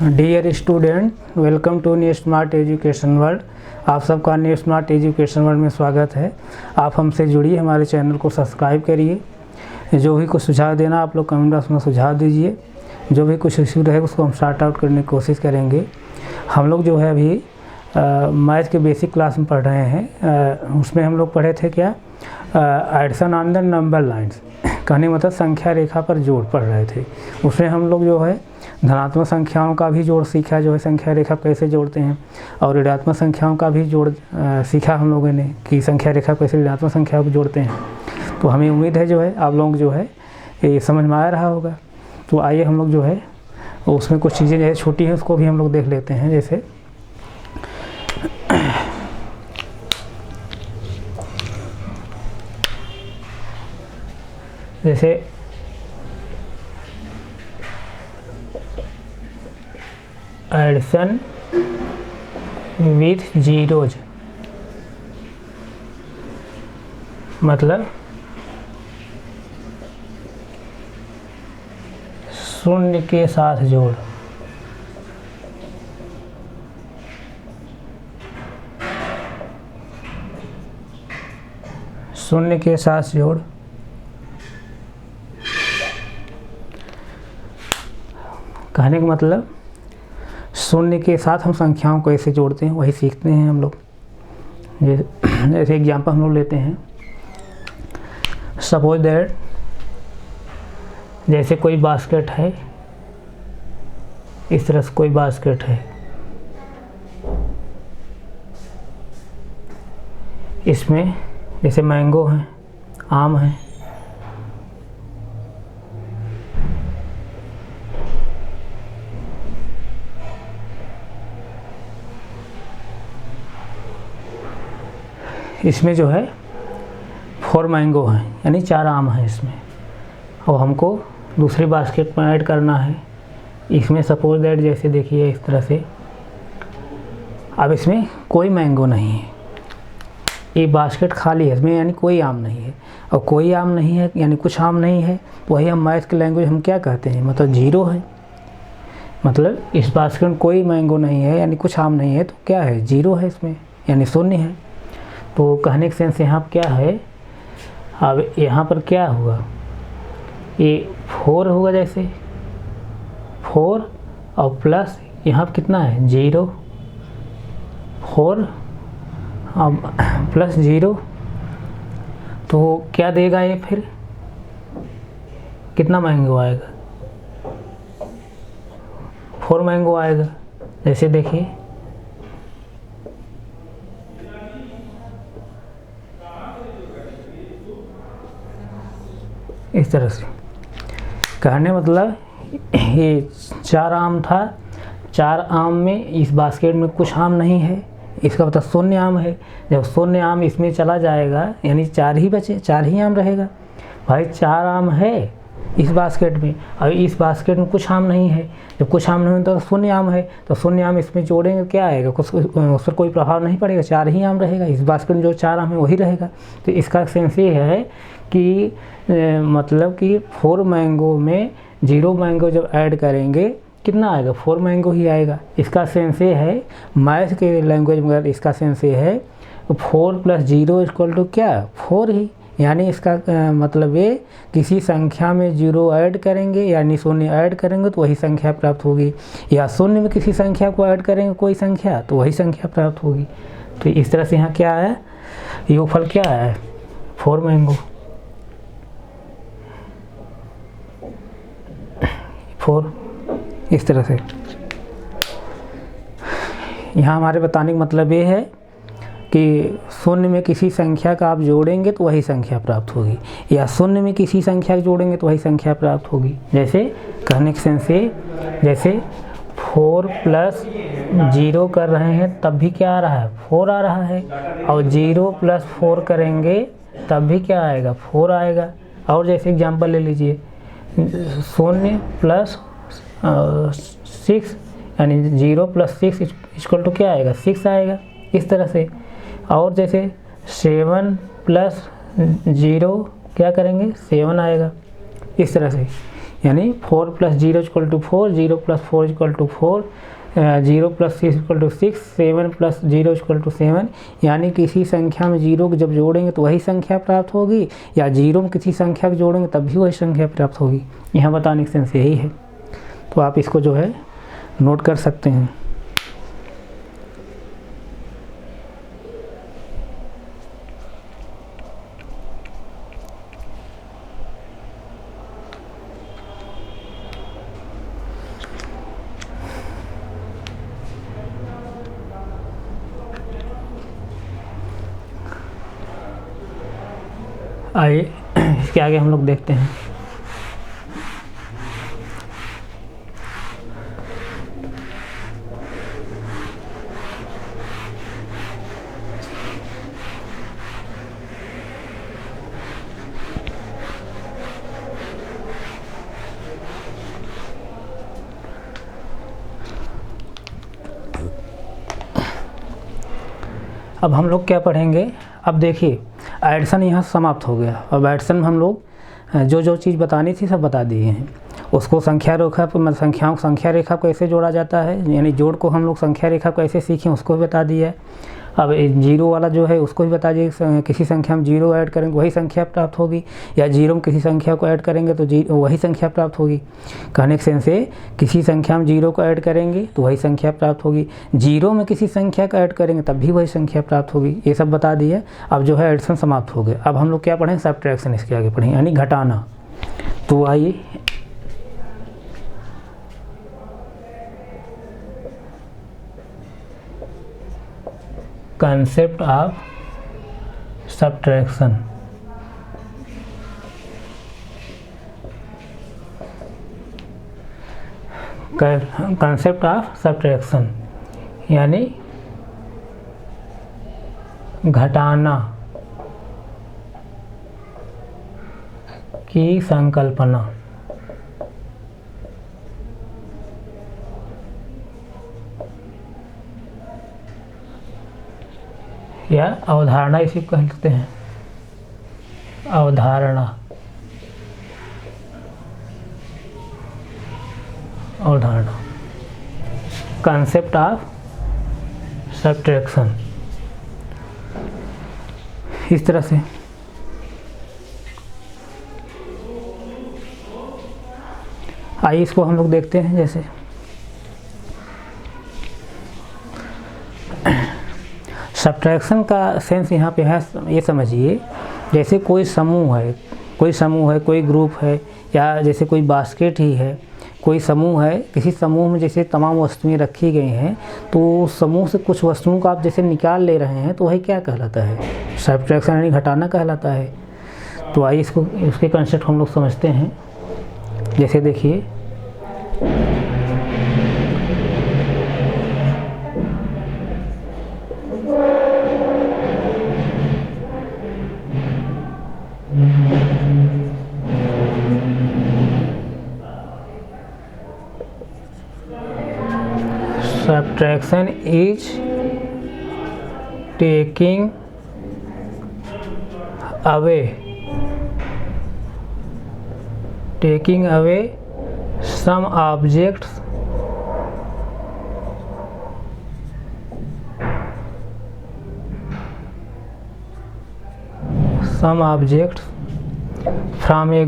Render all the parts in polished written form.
Dear student, welcome to new smart education world. आप सबका new smart education world में स्वागत है। आप हमसे जुड़िए, हमारे चैनल को सब्सक्राइब करिए। जो भी कुछ सुझाव देना आप लोग कमेंट बॉक्स में सुझाव दीजिए। जो भी कुछ इशू रहे उसको हम सॉर्ट आउट करने की कोशिश करेंगे। हम लोग जो है अभी मैथ के बेसिक क्लास में पढ़ रहे हैं। उसमें हम लोग पढ़े थे क्या, addition on the number lines, कहने मतलब संख्या रेखा पर जोड़ पढ़ रहे थे। उसमें हम लोग जो है धनात्मक संख्याओं का भी जोड़ सीखा, जो है संख्या रेखा कैसे जोड़ते हैं, और ऋणात्मक संख्याओं का भी जोड़ सीखा हम लोगों ने कि संख्या रेखा कैसे ऋणात्मक संख्याओं को जोड़ते हैं। तो हमें उम्मीद है जो है आप लोग जो है ये समझ में आ रहा होगा। तो आइए हम लोग जो है उसमें कुछ चीज़ें जो है छोटी हैं उसको भी हम लोग देख लेते हैं। जैसे एडिशन विथ जीरोज, मतलब शून्य के साथ जोड़। शून्य के साथ जोड़ कहने का मतलब शून्य के साथ हम संख्याओं को ऐसे जोड़ते हैं, वही सीखते हैं हम लोग। जैसे एग्जांपल हम लोग लेते हैं, सपोज दैट जैसे कोई बास्केट है, इस तरह से कोई बास्केट है, इसमें जैसे मैंगो है, आम है, इसमें जो है 4 मैंगो हैं, यानी 4 आम हैं इसमें, और हमको दूसरी बास्केट में ऐड करना है। इसमें सपोज दैट जैसे देखिए इस तरह से, अब इसमें कोई मैंगो नहीं है, ये बास्केट खाली है, इसमें यानी कोई आम नहीं है। और कोई आम नहीं है यानी कुछ आम नहीं है, तो वही हम मैथ की लैंग्वेज हम क्या कहते हैं, मतलब जीरो है। मतलब इस बास्केट में कोई मैंगो नहीं है यानी कुछ आम नहीं है, तो क्या है, जीरो है इसमें, यानी शून्य है। तो कहने का सेंस यहाँ क्या है, अब यहाँ पर क्या हुआ, ये 4 होगा, जैसे 4 और प्लस यहाँ पर कितना है 0, 4 अब प्लस 0, तो क्या देगा ये, फिर कितना मैंगो आएगा, 4 मैंगो आएगा। जैसे देखिए इस तरह से, कहने मतलब ये 4 आम था, 4 आम में इस बास्केट में कुछ आम नहीं है, इसका मतलब शून्य आम है। जब शून्य आम इसमें चला जाएगा यानी 4 ही बचे, 4 ही आम रहेगा। भाई 4 आम है इस बास्केट में, और इस बास्केट में कुछ आम नहीं है। जब कुछ आम नहीं तो शून्य आम है, तो शून्य आम इसमें जोड़ेंगे क्या आएगा, कुछ उस पर कोई प्रभाव नहीं पड़ेगा, 4 ही आम रहेगा। इस बास्केट में जो 4 आम है वही रहेगा। तो इसका सेंस ये है कि मतलब कि 4 मैंगो में 0 मैंगो जब ऐड करेंगे कितना आएगा, 4 मैंगो ही आएगा। इसका सेंस ये है, मैथ के लैंग्वेज में इसका सेंस ये है 4 + 0 = क्या, 4 ही। यानी इसका मतलब ये किसी संख्या में 0 ऐड करेंगे यानी शून्य ऐड करेंगे तो वही संख्या प्राप्त होगी, या शून्य में किसी संख्या को ऐड करेंगे कोई संख्या तो वही संख्या प्राप्त होगी। तो इस तरह से यहाँ क्या है, योगफल क्या है, 4 मैंगो, 4 इस तरह से। यहाँ हमारे बताने का मतलब ये है कि शून्य में किसी संख्या का आप जोड़ेंगे तो वही संख्या प्राप्त होगी, या शून्य में किसी संख्या को जोड़ेंगे तो वही संख्या प्राप्त होगी। जैसे कहने के सेंस से, जैसे 4 + 0 कर रहे हैं तब भी क्या आ रहा है, 4 आ रहा है, और 0 + 4 करेंगे तब भी क्या आएगा, 4 आएगा। और जैसे एग्जांपल ले लीजिए, 0 + 6 यानी 0 + 6 = क्या आएगा, 6 आएगा, इस तरह से। और जैसे 7 + 0 क्या करेंगे, 7 आएगा, इस तरह से। यानी 4 + 0 = 4, 0 + 4 = 4, 0 + 6 = 6, 7 + 0 = 7। यानी किसी संख्या में 0 को जब जोड़ेंगे तो वही संख्या प्राप्त होगी, या 0 में किसी संख्या को जोड़ेंगे तब भी वही संख्या प्राप्त होगी। यहाँ बताने का सेंस यही है। तो आप इसको जो है नोट कर सकते हैं। आइए इसके आगे हम लोग देखते हैं। अब हम लोग क्या पढ़ेंगे, अब देखिए एडिशन यहाँ समाप्त हो गया। अब एडिशन में हम लोग जो जो चीज़ बतानी थी सब बता दिए हैं। उसको संख्या रेखा पर, मतलब संख्याओं संख्या रेखा को कैसे जोड़ा जाता है, यानी जोड़ को हम लोग संख्या रेखा को कैसे सीखें उसको भी बता दिया है। अब 0 वाला जो है उसको भी बता दिए, किसी संख्या में 0 ऐड करेंगे वही संख्या प्राप्त होगी, या 0 में किसी संख्या को ऐड करेंगे तो वही संख्या प्राप्त होगी। कहने के सेंस से किसी संख्या में 0 को ऐड करेंगे तो वही संख्या प्राप्त होगी, 0 में किसी संख्या को ऐड करेंगे तब भी वही संख्या प्राप्त होगी। ये सब बता दिए। अब जो है एडिशन समाप्त हो गया। अब हम लोग क्या पढ़ेंगे, सब्ट्रैक्शन इसके आगे पढ़ेंगे, यानी घटाना। तो आइए concept of subtraction. Concept of subtraction यानी घटाना की संकल्पना। या अवधारणा इसी को कहते हैं, अवधारणा, अवधारणा, कंसेप्ट ऑफ सब्ट्रैक्शन। इस तरह से आइए इसको हम लोग देखते हैं। जैसे सब्ट्रैक्शन का सेंस यहाँ पे है, ये समझिए जैसे कोई समूह है, कोई ग्रुप है, या जैसे कोई बास्केट ही है, कोई समूह है, किसी समूह में जैसे तमाम वस्तुएं रखी गई हैं, तो समूह से कुछ वस्तुओं को आप जैसे निकाल ले रहे हैं तो वही क्या कहलाता है, सब्ट्रैक्शन यानी घटाना कहलाता है। तो आइए इसको, उसके कंसेप्ट हम लोग समझते हैं। जैसे देखिए subtraction is taking away some objects from a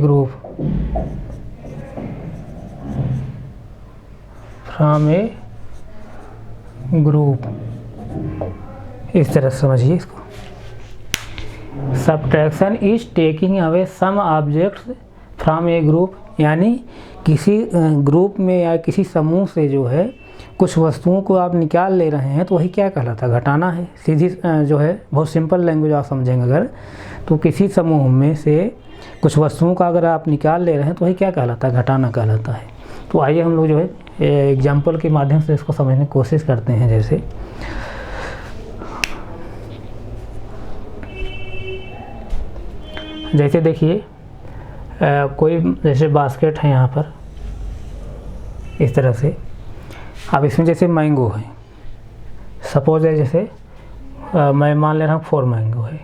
group, इस तरह समझिए इसको। Subtraction is taking away some objects from a group, यानी किसी ग्रुप में या किसी समूह से जो है कुछ वस्तुओं को आप निकाल ले रहे हैं तो वही क्या कहलाता है, घटाना है। सीधी जो है बहुत सिंपल लैंग्वेज आप समझेंगे अगर, तो किसी समूह में से कुछ वस्तुओं का अगर आप निकाल ले रहे हैं तो वही क्या कहलाता है, घटाना कहलाता है। तो आइए हम लोग जो है एग्जाम्पल के माध्यम से इसको समझने की कोशिश करते हैं। जैसे देखिए कोई जैसे बास्केट है यहाँ पर इस तरह से, अब इसमें जैसे मैंगो है, सपोज है जैसे मैं मान ले रहा हूँ 4 मैंगो है।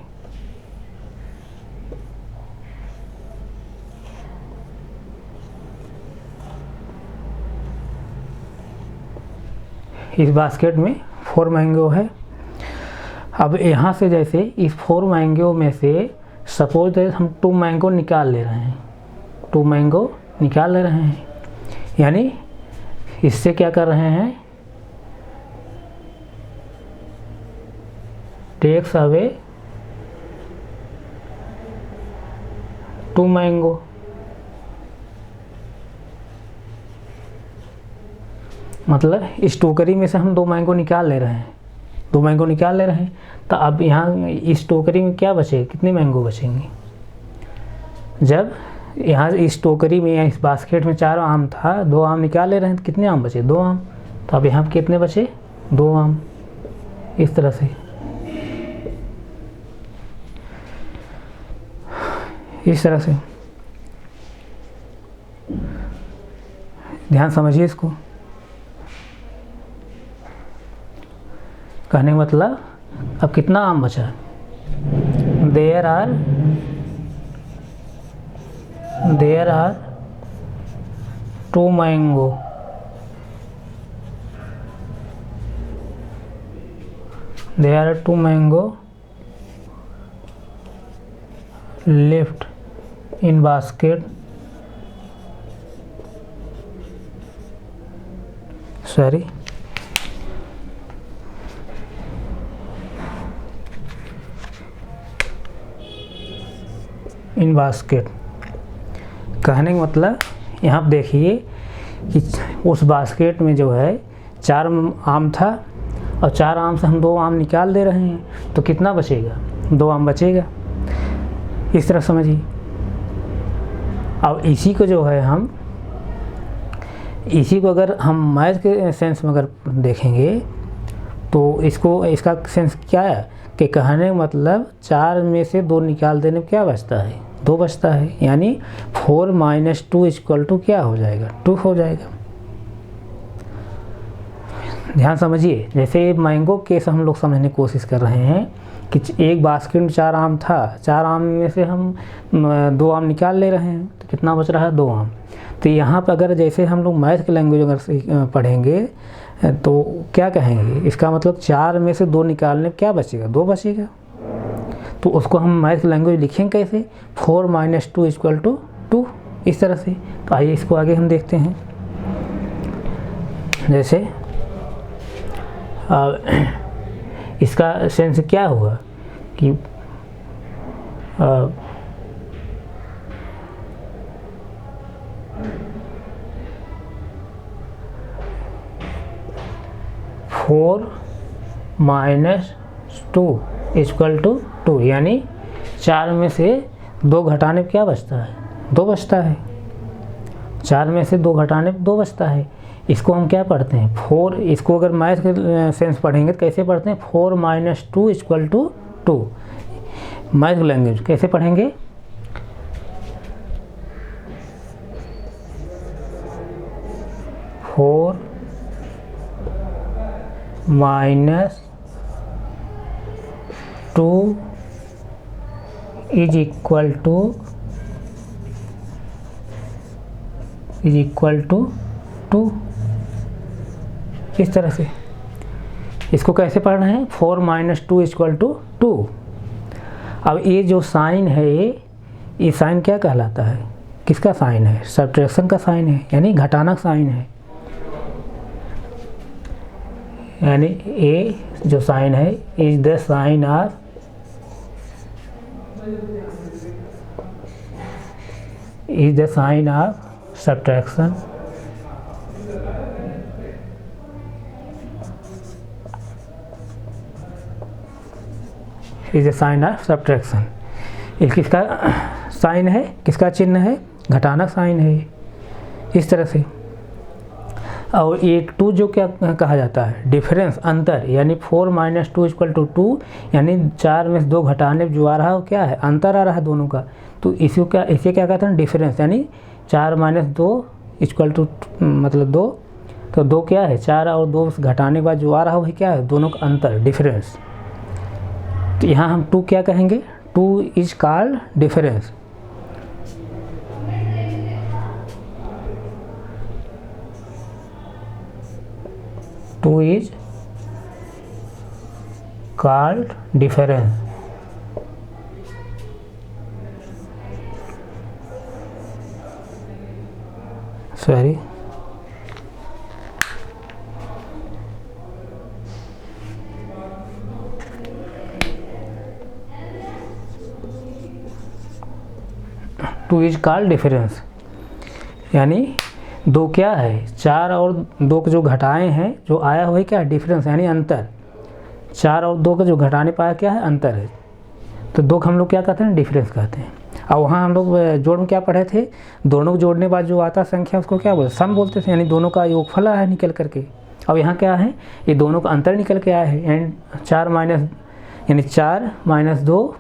इस बास्केट में 4 मैंगो है। अब यहाँ से जैसे इस 4 मैंगो में से सपोज दैट हम 2 मैंगो निकाल ले रहे हैं, 2 मैंगो निकाल ले रहे हैं, यानी इससे क्या कर रहे हैं, टेक्स अवे 2 मैंगो। मतलब इस टोकरी में से हम 2 मैंगो निकाल ले रहे हैं, 2 मैंगो निकाल ले रहे हैं। तो अब यहाँ इस टोकरी में क्या बचेगा, कितने मैंगो बचेंगे। जब यहाँ इस टोकरी में या इस बास्केट में 4 आम था, 2 आम निकाल ले रहे हैं, तो कितने आम बचे, 2 आम। तो अब यहाँ कितने बचे, 2 आम। इस तरह से, इस तरह से ध्यान समझिए इसको। कहने का मतलब अब कितना आम बचा, there are 2 mango, there are 2 mango left in basket, sorry, in basket. कहने का मतलब यहाँ देखिए कि उस बास्केट में जो है 4 आम था और 4 आम से हम 2 आम निकाल दे रहे हैं, तो कितना बचेगा, 2 आम बचेगा। इस तरह समझिए। अब इसी को जो है हम, इसी को अगर हम मैथ के सेंस में अगर देखेंगे तो इसका सेंस क्या है कि कहने का मतलब 4 में से 2 निकाल देने में क्या बचता है, 2 बचता है, यानी 4 - 2 = क्या हो जाएगा, 2 हो जाएगा। ध्यान समझिए। जैसे मैंगो केस हम लोग समझने की कोशिश कर रहे हैं कि एक बास्केट में 4 आम था, 4 आम में से हम 2 आम निकाल ले रहे हैं, तो कितना बच रहा है, 2 आम। तो यहाँ पर अगर जैसे हम लोग मैथ की लैंग्वेज अगर पढ़ेंगे तो क्या कहेंगे, इसका मतलब 4 में से 2 निकालने क्या बचेगा, 2 बचेगा। तो उसको हम मैथ की लैंग्वेज लिखेंगे कैसे, 4 - 2 = 2, इस तरह से। तो आइए इसको आगे हम देखते हैं। जैसे इसका सेंस क्या हुआ कि 4 - 2 = 2, यानी 4 में से 2 घटाने पर क्या बचता है, 2 बचता है। 4 में से 2 घटाने पर 2 बचता है। इसको हम क्या पढ़ते हैं, 4, इसको अगर मैथ के सेंस पढ़ेंगे तो कैसे पढ़ते हैं, 4 - 2 = 2। मैथ लैंग्वेज कैसे पढ़ेंगे, 4 - 2 = 2, इस तरह से। इसको कैसे पढ़ना है, 4 - 2 = 2। अब ये जो साइन है, ये साइन क्या कहलाता है, किसका साइन है, सब्ट्रैक्शन का साइन है, यानी घटाना साइन है। यानी ये जो साइन है is the sign of subtraction. Is the sign of subtraction. ये किसका साइन है, किसका चिन्ह है, घटाना साइन है, इस तरह से। और ये 2 जो क्या कहा जाता है, डिफरेंस, अंतर, यानी 4 - 2 = 2, यानी 4 में से 2 घटाने जो आ रहा है वो क्या है, अंतर आ रहा है दोनों का। तो इसे क्या कहते हैं, डिफरेंस, यानी 4 - 2 = मतलब 2, तो 2 क्या है, 4 और 2 घटाने के बाद जो आ रहा है वही क्या है, दोनों का अंतर, डिफरेंस। तो यहाँ हम 2 क्या कहेंगे, 2 is called difference. 2 is called difference. Sorry, two is called difference, यानी दो क्या है, 4 और 2 के जो घटाए हैं, जो आया हुआ है क्या है, डिफरेंस यानी अंतर। 4 और 2 का जो घटाने पाया क्या है, अंतर है। तो 2 को हम लोग क्या कहते हैं, डिफरेंस कहते हैं। और वहाँ हम लोग जोड़ में क्या पढ़े थे, दोनों को जोड़ने के बाद जो आता संख्या उसको क्या बोलते, सम बोलते थे, यानी दोनों का योगफल आया है निकल करके। अब यहाँ क्या है, ये दोनों का अंतर निकल के आया है, एंड 4 माइनस, यानी 4 माइनस 2,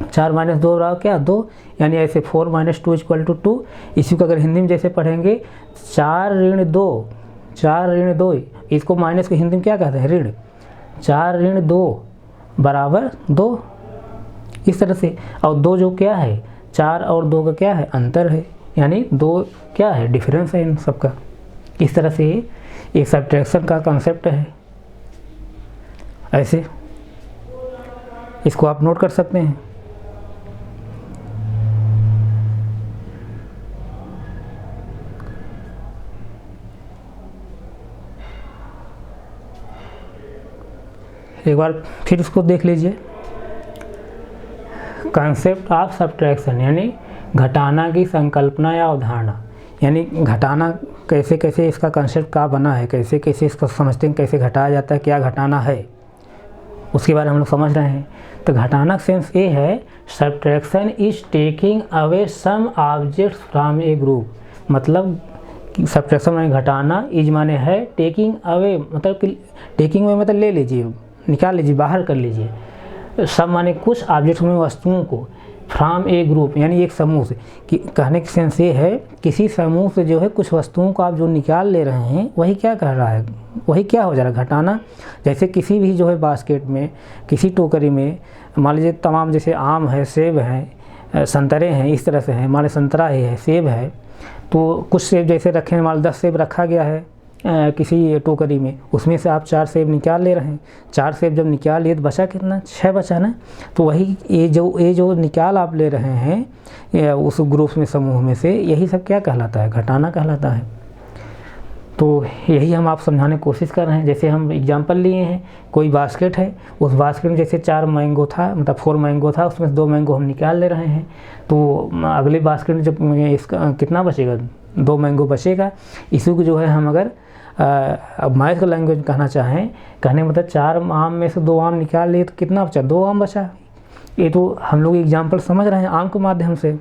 4 माइनस 2 रहा क्या, 2, यानी ऐसे 4 माइनस 2 इक्वल टू 2। इसी को अगर हिंदी में जैसे पढ़ेंगे, 4 ऋण 2, 4 ऋण 2, इसको माइनस को हिंदी में क्या कहते हैं, ऋण। 4 ऋण 2 बराबर 2, इस तरह से। और 2 जो क्या है, 4 और 2 का क्या है, अंतर है, यानी 2 क्या है, डिफरेंस है इन सबका। इस तरह से ये सब्ट्रैक्शन का कॉन्सेप्ट है। ऐसे इसको आप नोट कर सकते हैं। एक बार फिर इसको देख लीजिए, कॉन्सेप्ट ऑफ सब्ट्रैक्शन, यानी घटाना की संकल्पना या अवधारणा, यानी घटाना कैसे कैसे इसका कॉन्सेप्ट का बना है, कैसे कैसे इसको समझते हैं, कैसे घटाया जाता है, क्या घटाना है, उसके बारे में हम लोग समझ रहे हैं। तो घटाना सेंस ये है, subtraction is taking away some objects from a group. मतलब सब्ट्रैक्शन माने घटाना, इज माने है, टेकिंग अवे मतलब टेकिंग अवे मतलब ले लीजिए, निकाल लीजिए, बाहर कर लीजिए। सब माने कुछ ऑब्जेक्ट में वस्तुओं को, फ्रॉम ए ग्रुप यानी एक समूह से, कि कहने की सेंस ये है, किसी समूह से जो है कुछ वस्तुओं को आप जो निकाल ले रहे हैं, वही क्या कह रहा है, वही क्या हो जा रहा है, घटाना। जैसे किसी भी जो है बास्केट में, किसी टोकरी में मान लीजिए तमाम, जैसे आम है, सेब है, संतरे हैं, इस तरह से हैं, मान लीजिए संतरा ही है, सेब है, तो कुछ सेब जैसे रखे, मान लो 10 सेब रखा गया है किसी टोकरी में, उसमें से आप 4 सेब निकाल ले रहे हैं। 4 सेब जब निकाल लिए तो बचा कितना, 6 बचा ना। तो वही ये जो निकाल आप ले रहे हैं उस ग्रुप में, समूह में से, यही सब क्या कहलाता है, घटाना कहलाता है। तो यही हम आप समझाने की कोशिश कर रहे हैं। जैसे हम एग्जांपल लिए हैं, कोई बास्केट है, उस बास्केट में जैसे 4 मैंगो था, मतलब 4 मैंगो था, उसमें से 2 मैंगो हम निकाल ले रहे हैं। तो अगले बास्केट में जब इसका कितना बचेगा, 2 मैंगो बचेगा। इसी को जो है हम अगर अब मैथ का लैंग्वेज कहना चाहें, कहने मतलब 4 आम में से 2 आम निकाल लिए तो कितना बचा, 2 आम बचा। ये तो हम लोग एग्जांपल समझ रहे हैं आम के माध्यम से,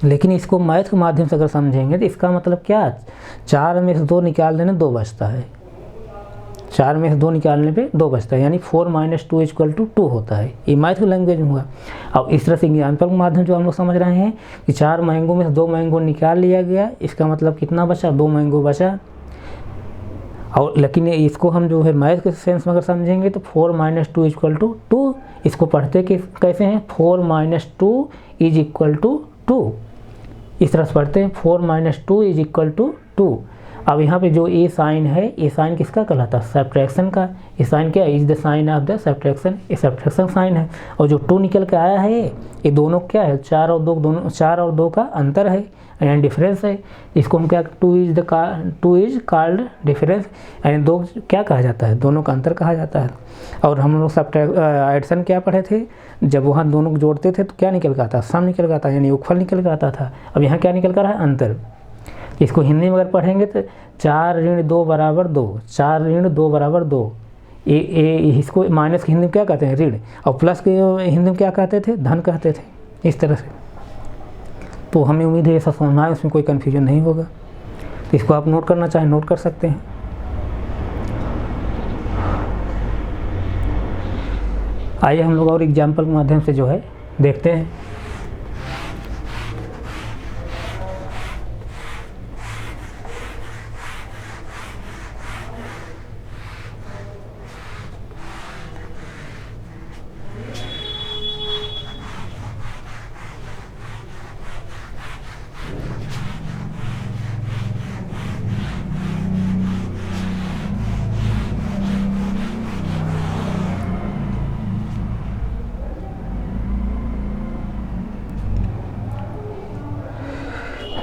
लेकिन इसको मैथ के माध्यम से अगर समझेंगे तो इसका मतलब क्या, 4 में से 2 निकाल देने 2 बचता है, 4 में से 2 निकालने पे 2 बचता है, यानी 4 माइनस 2 इक्वल टू 2 होता है। ये मैथ की लैंग्वेज में हुआ। अब इस तरह से एग्जाम्पल के माध्यम जो हम लोग समझ रहे हैं कि 4 मैंगो में से 2 मैंगो निकाल लिया गया, इसका मतलब कितना बचा, 2 मैंगो बचा। और लेकिन इसको हम जो है मैथ के सेंस में अगर समझेंगे तो 4 माइनस 2 इक्वल टू 2, इसको पढ़ते कि कैसे हैं, 4 माइनस 2 इज इक्वल टू 2, इस तरह से पढ़ते हैं, 4 माइनस 2 इज इक्वल टू 2। अब यहाँ पे जो ए साइन है, ये साइन किसका कहलाता है, सब्ट्रैक्शन का। ये साइन क्या है, is the sign of the subtraction, ये सब्ट्रैक्शन साइन है। और जो 2 निकल के आया है, ये दोनों क्या है, 4 और 2 दोनों, 4 और 2 का अंतर है, यानी डिफरेंस है। इसको हम क्या, 2 इज कॉल्ड डिफरेंस, यानी 2 क्या कहा जाता है, दोनों का अंतर कहा जाता है। और हम लोग एडिशन क्या पढ़े थे, जब वहाँ दोनों को जोड़ते थे तो क्या निकल के आता, सम निकल के आता, यानी योगफल निकल के आता था। अब यहाँ क्या निकल कर रहा है, अंतर। इसको हिंदी में अगर पढ़ेंगे तो 4 ऋण 2 बराबर 2, 4 ऋण 2 बराबर 2। इसको माइनस की हिंदी में क्या कहते हैं, ऋण, और प्लस के हिंदी में क्या कहते थे, धन कहते थे, इस तरह से। तो हमें उम्मीद है ऐसा समझना है, उसमें कोई कन्फ्यूजन नहीं होगा। तो इसको आप नोट करना चाहें नोट कर सकते हैं। आइए हम लोग और एग्जाम्पल के माध्यम से जो है देखते हैं।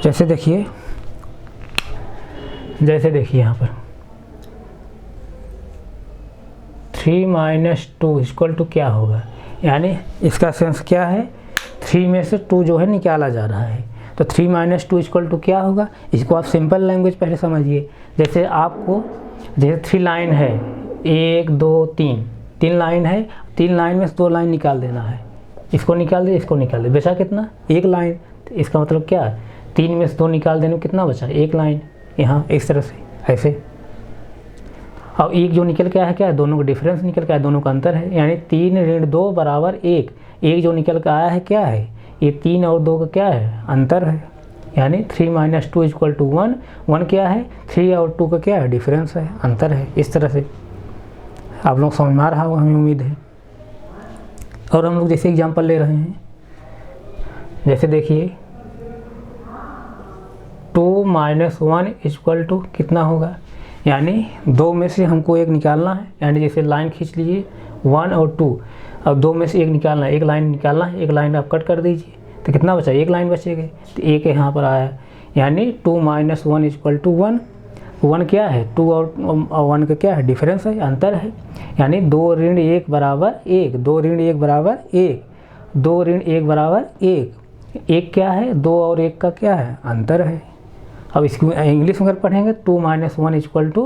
जैसे देखिए यहाँ पर 3 माइनस 2 इक्वल टू क्या होगा, यानी इसका सेंस क्या है, 3 में से 2 जो है निकाला जा रहा है, तो 3 माइनस 2 इक्वल टू क्या होगा। इसको आप सिंपल लैंग्वेज पहले समझिए। जैसे आपको जैसे 3 लाइन है, 1 2 3 लाइन है, 3 लाइन में से 2 लाइन निकाल देना है, इसको निकाल दे, इसको निकाल दे, बचा कितना, 1 लाइन। तो इसका मतलब क्या है, 3 में से 2 निकाल देने में कितना बचा, 1 लाइन। यहाँ इस तरह से ऐसे, और एक जो निकल के आया है क्या है, दोनों का डिफरेंस निकल के आया, दोनों का अंतर है, यानी 3 ऋण 2 बराबर 1। एक जो निकल के आया है क्या है, ये 3 और 2 का क्या है, अंतर है, यानी 3 माइनस 2 इक्वल टू 1। 1 क्या है, 3 और 2 का क्या है, डिफरेंस है, अंतर है। इस तरह से आप लोग समझ में आ रहा होगा, हमें उम्मीद है। और हम लोग जैसे एग्जांपल ले रहे हैं, जैसे देखिए 2 माइनस 1 इक्वल टू कितना होगा, यानी 2 में से हमको एक निकालना है, यानी जैसे लाइन खींच लीजिए 1 और 2, अब 2 में से एक निकालना है, एक लाइन निकालना है, एक लाइन आप कट कर दीजिए, तो कितना बचा, एक लाइन बचेगी, तो एक यहाँ पर आया, यानी 2 माइनस 1 इक्वल टू 1। 1 क्या है, 2 और 1 का क्या है, डिफरेंस है, अंतर है, यानी 2 ऋण 1 बराबर 1, 2 ऋण 1 बराबर 1, 2 ऋण 1 बराबर 1। 1 क्या है, 2 और 1 का क्या है, अंतर है। अब इसको इंग्लिश में अगर पढ़ेंगे 2 माइनस 1 इक्वल टू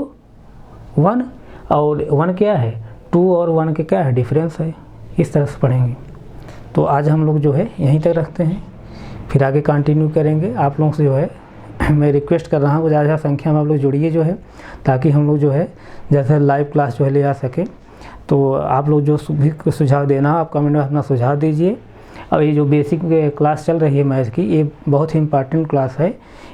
1, और 1 क्या है, 2 और 1 के क्या है, डिफरेंस है। इस तरह से पढ़ेंगे। तो आज हम लोग जो है यहीं तक रखते हैं, फिर आगे कंटिन्यू करेंगे। आप लोगों से जो है मैं रिक्वेस्ट कर रहा हूँ ज़्यादा संख्या में आप लोग जुड़िए जो है, ताकि हम लोग जो है जैसे लाइव क्लास जो है ले आ सकें। तो आप लोग जो भी सुझाव देना आप कमेंट में अपना सुझाव दीजिए। और ये जो बेसिक क्लास चल रही है मैथ की, ये बहुत ही इम्पॉर्टेंट क्लास है।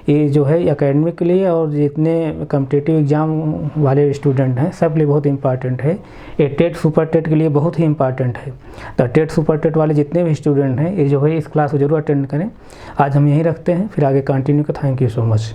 ये जो है एकेडमिक के लिए और जितने कॉम्पिटिटिव एग्ज़ाम वाले स्टूडेंट हैं सब के लिए बहुत इम्पॉर्टेंट है। ये टेट सुपर टेट के लिए बहुत ही इम्पॉर्टेंट है। तो टेट सुपर टेट वाले जितने भी स्टूडेंट हैं ये जो है इस क्लास को जरूर अटेंड करें। आज हम यहीं रखते हैं, फिर आगे कंटिन्यू करें। Thank you so much.